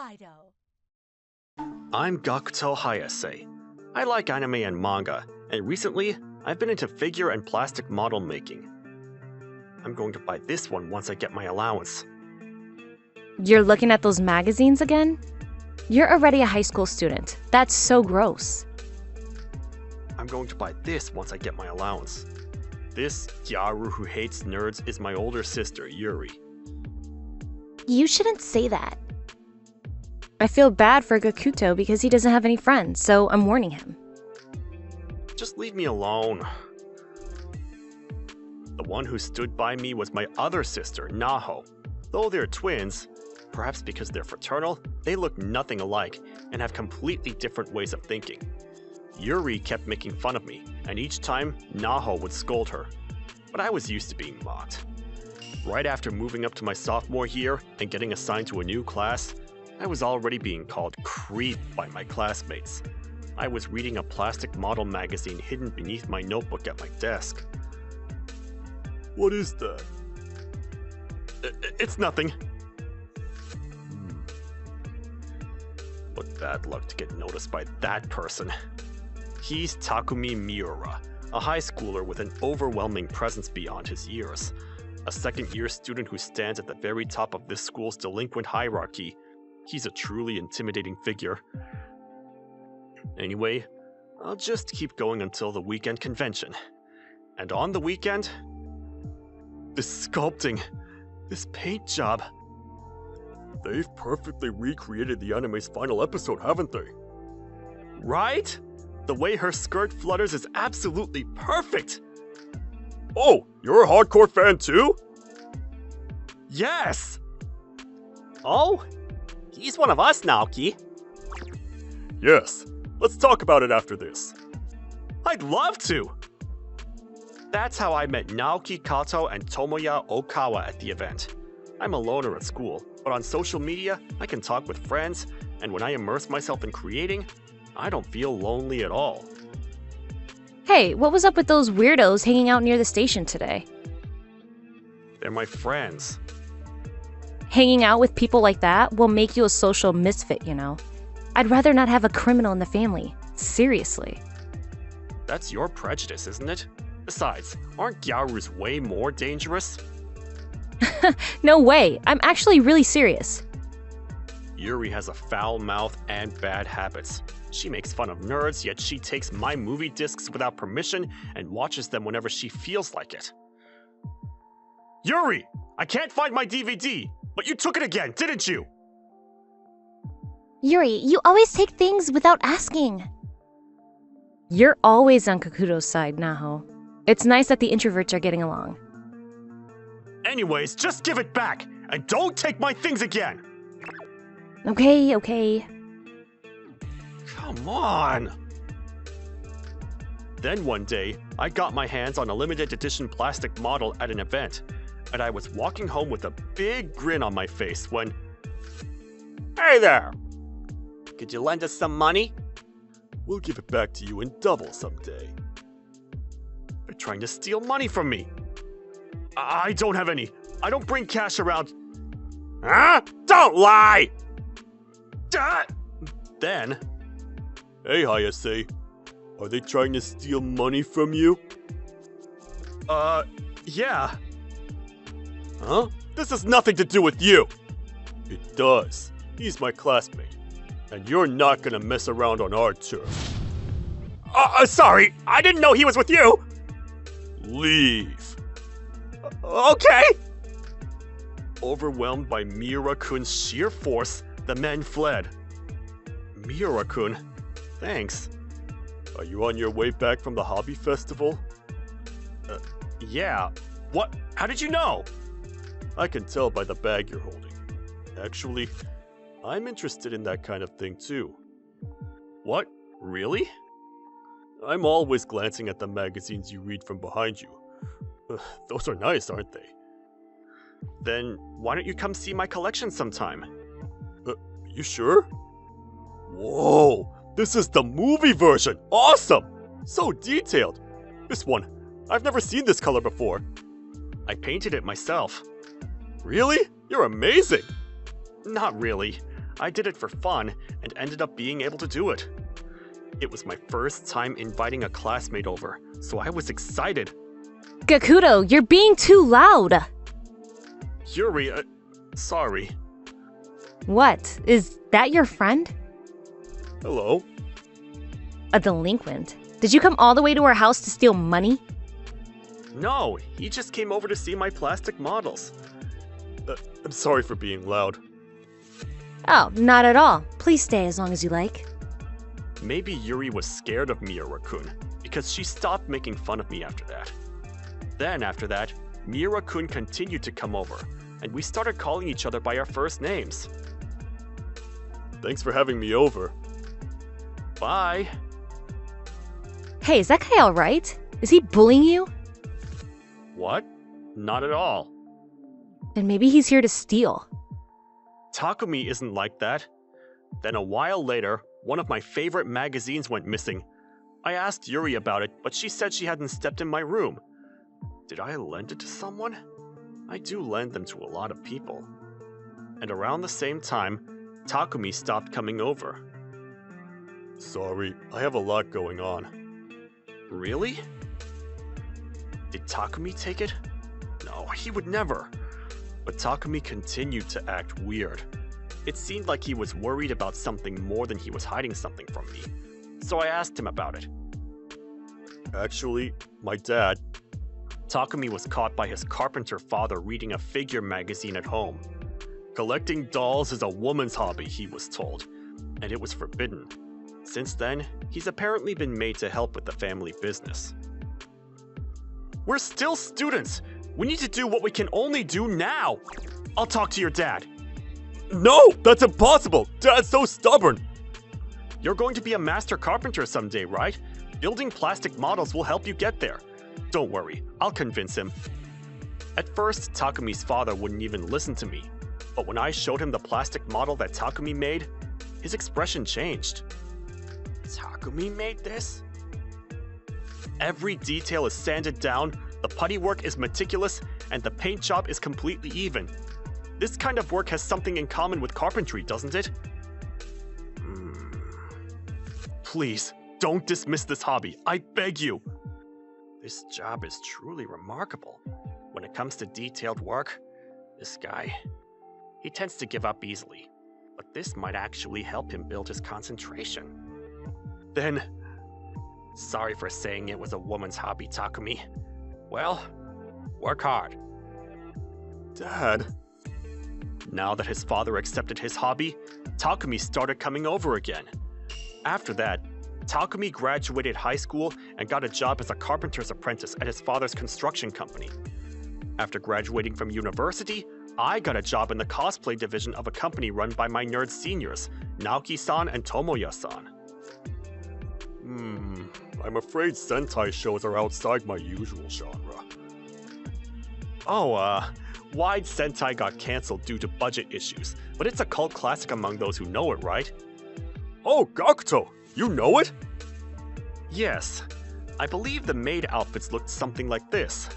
Manga-Waido. I'm Gakuto Hayase. I like anime and manga, and recently, I've been into figure and plastic model making. I'm going to buy this one once I get my allowance. You're looking at those magazines again? You're already a high school student. That's so gross. I'm going to buy this once I get my allowance. This Gyaru who hates nerds is my older sister, Yuri. You shouldn't say that. I feel bad for Gakuto because he doesn't have any friends, so I'm warning him. Just leave me alone. The one who stood by me was my other sister, Naho. Though they're twins, perhaps because they're fraternal, they look nothing alike and have completely different ways of thinking. Yuri kept making fun of me, and each time, Naho would scold her. But I was used to being mocked. Right after moving up to my sophomore year and getting assigned to a new class, I was already being called creep by my classmates. I was reading a plastic model magazine hidden beneath my notebook at my desk. What is that? It's nothing. What bad luck to get noticed by that person. He's Takumi Miura, a high schooler with an overwhelming presence beyond his years. A second-year student who stands at the very top of this school's delinquent hierarchy. He's a truly intimidating figure. Anyway, I'll just keep going until the weekend convention. And on the weekend, this sculpting, this paint job. They've perfectly recreated the anime's final episode, haven't they? Right? The way her skirt flutters is absolutely perfect! Oh, you're a hardcore fan too? Yes! Oh? He's one of us, Naoki. Yes, let's talk about it after this. I'd love to! That's how I met Naoki Kato and Tomoya Okawa at the event. I'm a loner at school, but on social media, I can talk with friends, and when I immerse myself in creating, I don't feel lonely at all. Hey, what was up with those weirdos hanging out near the station today? They're my friends. Hanging out with people like that will make you a social misfit, you know. I'd rather not have a criminal in the family. Seriously. That's your prejudice, isn't it? Besides, aren't Gyarus way more dangerous? No way. I'm actually really serious. Yuri has a foul mouth and bad habits. She makes fun of nerds, yet she takes my movie discs without permission and watches them whenever she feels like it. Yuri! I can't find my DVD! But you took it again, didn't you? Yuri, you always take things without asking. You're always on Kakuto's side, Naho. It's nice that the introverts are getting along. Anyways, just give it back! And don't take my things again! Okay. Come on! Then one day, I got my hands on a limited edition plastic model at an event, and I was walking home with a big grin on my face when... Hey there! Could you lend us some money? We'll give it back to you in double someday. They're trying to steal money from me. I don't have any. I don't bring cash around. Huh? Don't lie! Then... Hey, Hayase. Are they trying to steal money from you? Yeah. Huh? This has nothing to do with you! It does. He's my classmate. And you're not gonna mess around on our turf. Sorry! I didn't know he was with you! Leave. Okay! Overwhelmed by Miura-kun's sheer force, the men fled. Miura-kun, thanks. Are you on your way back from the hobby festival? Yeah. What? How did you know? I can tell by the bag you're holding. Actually, I'm interested in that kind of thing too. What? Really? I'm always glancing at the magazines you read from behind you. Those are nice, aren't they? Then why don't you come see my collection sometime? You sure? Whoa! This is the movie version! Awesome! So detailed! This one, I've never seen this color before. I painted it myself. Really? You're amazing! Not really. I did it for fun and ended up being able to do it. It was my first time inviting a classmate over, so I was excited. Gakuto, you're being too loud! Yuri, sorry. What? Is that your friend? Hello? A delinquent? Did you come all the way to our house to steal money? No, he just came over to see my plastic models. I'm sorry for being loud. Oh, not at all. Please stay as long as you like. Maybe Yuri was scared of Miura-kun, because she stopped making fun of me after that. Then after that, Miura-kun continued to come over, and we started calling each other by our first names. Thanks for having me over. Bye. Hey, is that guy alright? Is he bullying you? What? Not at all. Then maybe he's here to steal. Takumi isn't like that. Then a while later, one of my favorite magazines went missing. I asked Yuri about it, but she said she hadn't stepped in my room. Did I lend it to someone? I do lend them to a lot of people. And around the same time, Takumi stopped coming over. Sorry, I have a lot going on. Really? Did Takumi take it? No, he would never. But Takumi continued to act weird. It seemed like he was worried about something more than he was hiding something from me. So I asked him about it. Actually, my dad... Takumi was caught by his carpenter father reading a figure magazine at home. Collecting dolls is a woman's hobby, he was told, and it was forbidden. Since then, he's apparently been made to help with the family business. We're still students! We need to do what we can only do now! I'll talk to your dad. No! That's impossible! Dad's so stubborn! You're going to be a master carpenter someday, right? Building plastic models will help you get there. Don't worry, I'll convince him. At first, Takumi's father wouldn't even listen to me. But when I showed him the plastic model that Takumi made, his expression changed. Takumi made this? Every detail is sanded down, the putty work is meticulous, and the paint job is completely even. This kind of work has something in common with carpentry, doesn't it? Please, don't dismiss this hobby, I beg you. This job is truly remarkable. When it comes to detailed work, this guy, he tends to give up easily. But this might actually help him build his concentration. Then, sorry for saying it was a woman's hobby, Takumi. Well, work hard. Dad. Now that his father accepted his hobby, Takumi started coming over again. After that, Takumi graduated high school and got a job as a carpenter's apprentice at his father's construction company. After graduating from university, I got a job in the cosplay division of a company run by my nerd seniors, Naoki-san and Tomoya-san. I'm afraid Sentai shows are outside my usual genre. Wide Sentai got cancelled due to budget issues, but it's a cult classic among those who know it, right? Oh, Gakuto! You know it? Yes. I believe the maid outfits looked something like this.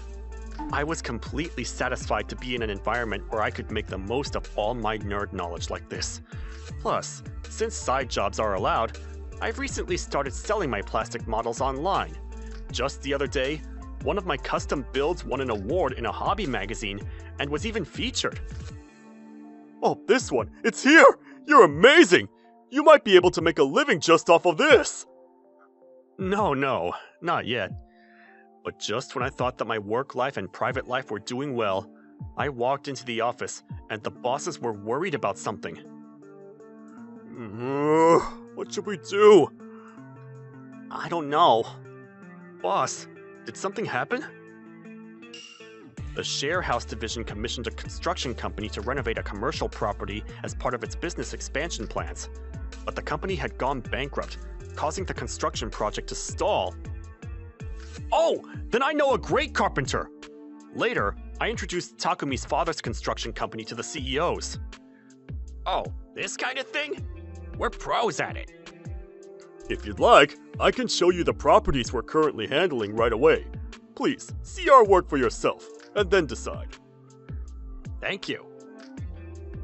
I was completely satisfied to be in an environment where I could make the most of all my nerd knowledge like this. Plus, since side jobs are allowed, I've recently started selling my plastic models online. Just the other day, one of my custom builds won an award in a hobby magazine and was even featured. Oh, this one! It's here! You're amazing! You might be able to make a living just off of this! No, not yet. But just when I thought that my work life and private life were doing well, I walked into the office and the bosses were worried about something. What should we do? I don't know. Boss, did something happen? The Share House division commissioned a construction company to renovate a commercial property as part of its business expansion plans. But the company had gone bankrupt, causing the construction project to stall. Oh, then I know a great carpenter! Later, I introduced Takumi's father's construction company to the CEOs. Oh, this kind of thing? We're pros at it. If you'd like, I can show you the properties we're currently handling right away. Please, see our work for yourself, and then decide. Thank you.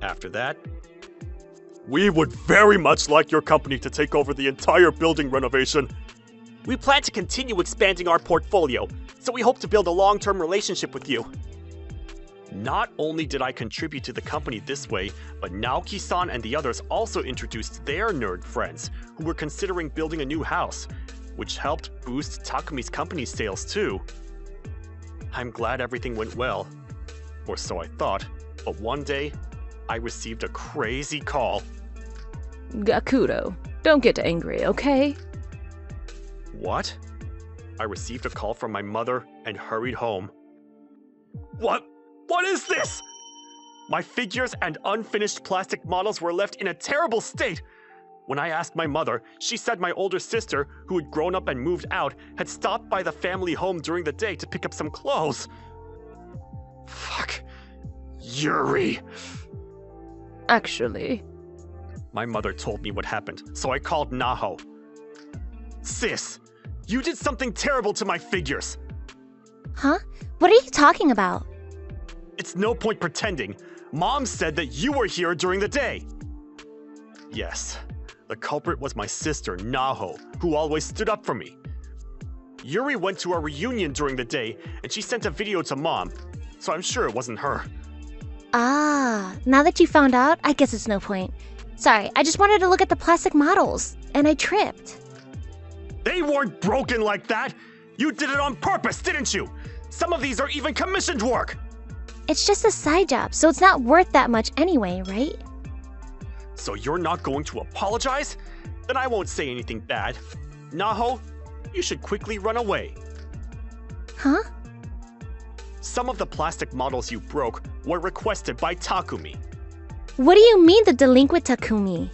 After that, We would very much like your company to take over the entire building renovation. We plan to continue expanding our portfolio, so we hope to build a long-term relationship with you. Not only did I contribute to the company this way, but Naoki-san and the others also introduced their nerd friends who were considering building a new house, which helped boost Takumi's company's sales too. I'm glad everything went well, or so I thought, but one day, I received a crazy call. Gakuto, don't get angry, okay? What? I received a call from my mother and hurried home. What is this? My figures and unfinished plastic models were left in a terrible state. When I asked my mother, she said my older sister, who had grown up and moved out, had stopped by the family home during the day to pick up some clothes. Fuck. Yuri. Actually. My mother told me what happened, so I called Naho. Sis, you did something terrible to my figures. Huh? What are you talking about? It's no point pretending. Mom said that you were here during the day. Yes, the culprit was my sister, Naho, who always stood up for me. Yuri went to our reunion during the day, and she sent a video to Mom, so I'm sure it wasn't her. Ah, now that you found out, I guess it's no point. Sorry, I just wanted to look at the plastic models, and I tripped. They weren't broken like that! You did it on purpose, didn't you? Some of these are even commissioned work! It's just a side job, so it's not worth that much anyway, right? So you're not going to apologize? Then I won't say anything bad. Naho, you should quickly run away. Huh? Some of the plastic models you broke were requested by Takumi. What do you mean the delinquent Takumi?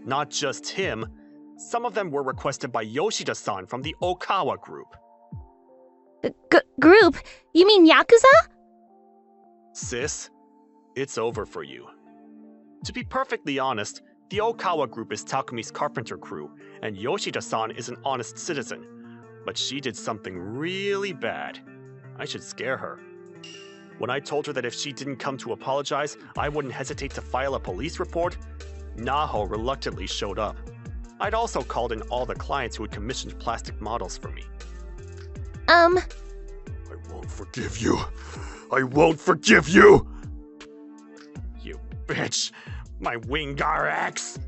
Not just him. Some of them were requested by Yoshida-san from the Okawa group. Group? You mean Yakuza? Sis, it's over for you. To be perfectly honest, the Okawa group is Takumi's carpenter crew, and Yoshida-san is an honest citizen. But she did something really bad. I should scare her. When I told her that if she didn't come to apologize, I wouldn't hesitate to file a police report, Naho reluctantly showed up. I'd also called in all the clients who had commissioned plastic models for me. I won't forgive you. I won't forgive you! You bitch! My Wingar ex!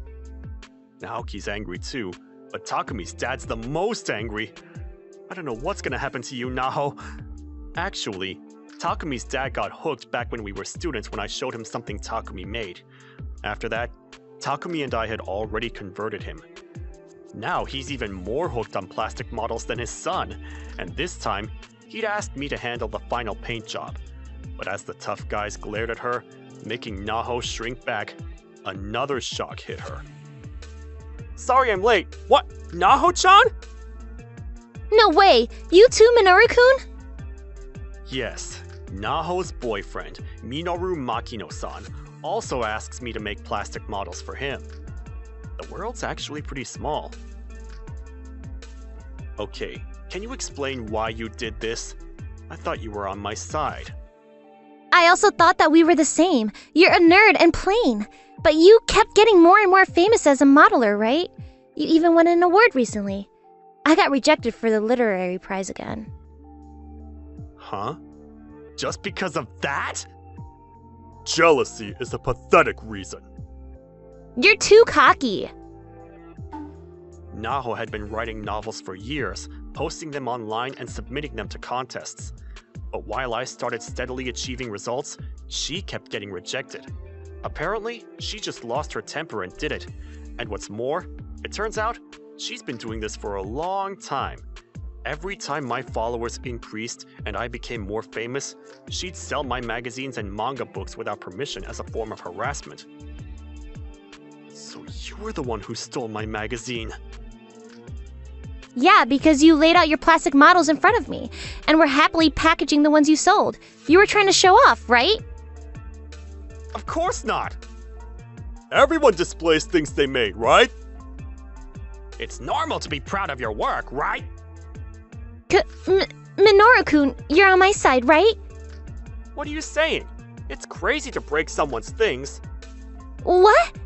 Naoki's angry too, but Takumi's dad's the most angry. I don't know what's gonna happen to you, Naho. Actually, Takumi's dad got hooked back when we were students when I showed him something Takumi made. After that, Takumi and I had already converted him. Now he's even more hooked on plastic models than his son, and this time, he'd asked me to handle the final paint job. But as the tough guys glared at her, making Naho shrink back, another shock hit her. Sorry I'm late. What? Naho-chan? No way! You too, Minoru-kun? Yes. Naho's boyfriend, Minoru Makino-san, also asks me to make plastic models for him. The world's actually pretty small. Okay, can you explain why you did this? I thought you were on my side. I also thought that we were the same. You're a nerd and plain. But you kept getting more and more famous as a modeler, right? You even won an award recently. I got rejected for the literary prize again. Huh? Just because of that? Jealousy is a pathetic reason. You're too cocky. Naho had been writing novels for years, posting them online and submitting them to contests. But while I started steadily achieving results, she kept getting rejected. Apparently, she just lost her temper and did it. And what's more, it turns out, she's been doing this for a long time. Every time my followers increased and I became more famous, she'd sell my magazines and manga books without permission as a form of harassment. So you were the one who stole my magazine. Yeah, because you laid out your plastic models in front of me, and were happily packaging the ones you sold. You were trying to show off, right? Of course not! Everyone displays things they made, right? It's normal to be proud of your work, right? Minoru-kun, you're on my side, right? What are you saying? It's crazy to break someone's things. What?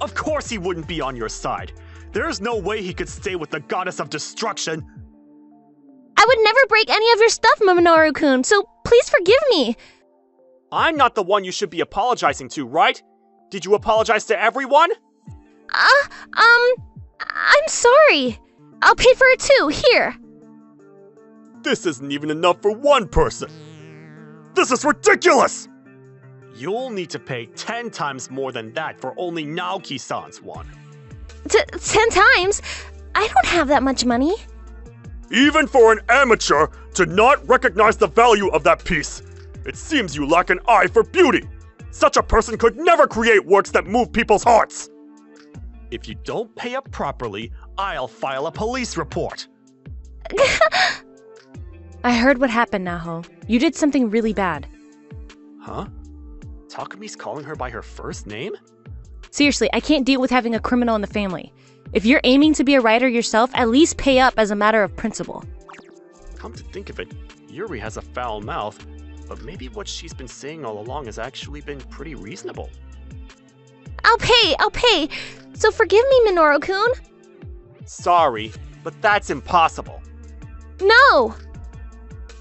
Of course he wouldn't be on your side. There's no way he could stay with the goddess of destruction. I would never break any of your stuff, Minoru-kun, so please forgive me. I'm not the one you should be apologizing to, right? Did you apologize to everyone? I'm sorry. I'll pay for it too, here. This isn't even enough for one person. This is ridiculous! You'll need to pay 10 times more than that for only Naoki-san's one. 10 times? I don't have that much money. Even for an amateur to not recognize the value of that piece, it seems you lack an eye for beauty. Such a person could never create works that move people's hearts. If you don't pay up properly, I'll file a police report. I heard what happened, Naho. You did something really bad. Huh? Takumi's calling her by her first name? Seriously, I can't deal with having a criminal in the family. If you're aiming to be a writer yourself, at least pay up as a matter of principle. Come to think of it, Yuri has a foul mouth, but maybe what she's been saying all along has actually been pretty reasonable. I'll pay. So forgive me, Minoru-kun. Sorry, but that's impossible. No!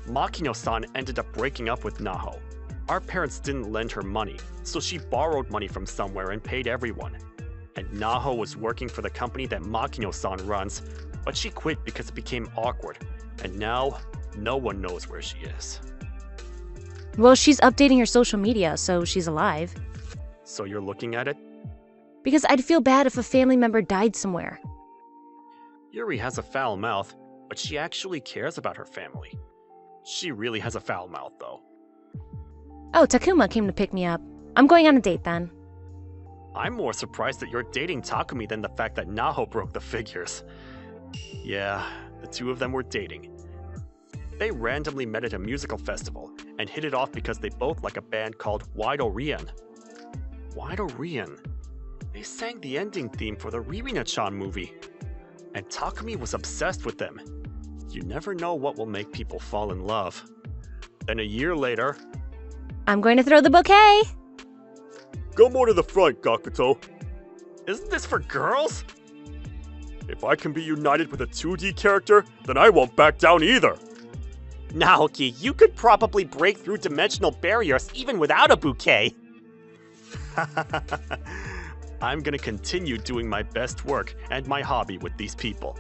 Makino-san ended up breaking up with Naho. Our parents didn't lend her money, so she borrowed money from somewhere and paid everyone. And Naho was working for the company that Makino-san runs, but she quit because it became awkward, and now no one knows where she is. Well, she's updating her social media, so she's alive. So you're looking at it? Because I'd feel bad if a family member died somewhere. Yuri has a foul mouth, but she actually cares about her family. She really has a foul mouth, though. Oh, Takuma came to pick me up. I'm going on a date then. I'm more surprised that you're dating Takumi than the fact that Naho broke the figures. Yeah, the two of them were dating. They randomly met at a musical festival and hit it off because they both like a band called Waido Rian. Waido Rian? They sang the ending theme for the Ririna-chan movie. And Takumi was obsessed with them. You never know what will make people fall in love. Then a year later... I'm going to throw the bouquet! Go more to the front, Gakuto. Isn't this for girls? If I can be united with a 2D character, then I won't back down either. Naoki, you could probably break through dimensional barriers even without a bouquet. I'm gonna continue doing my best work and my hobby with these people.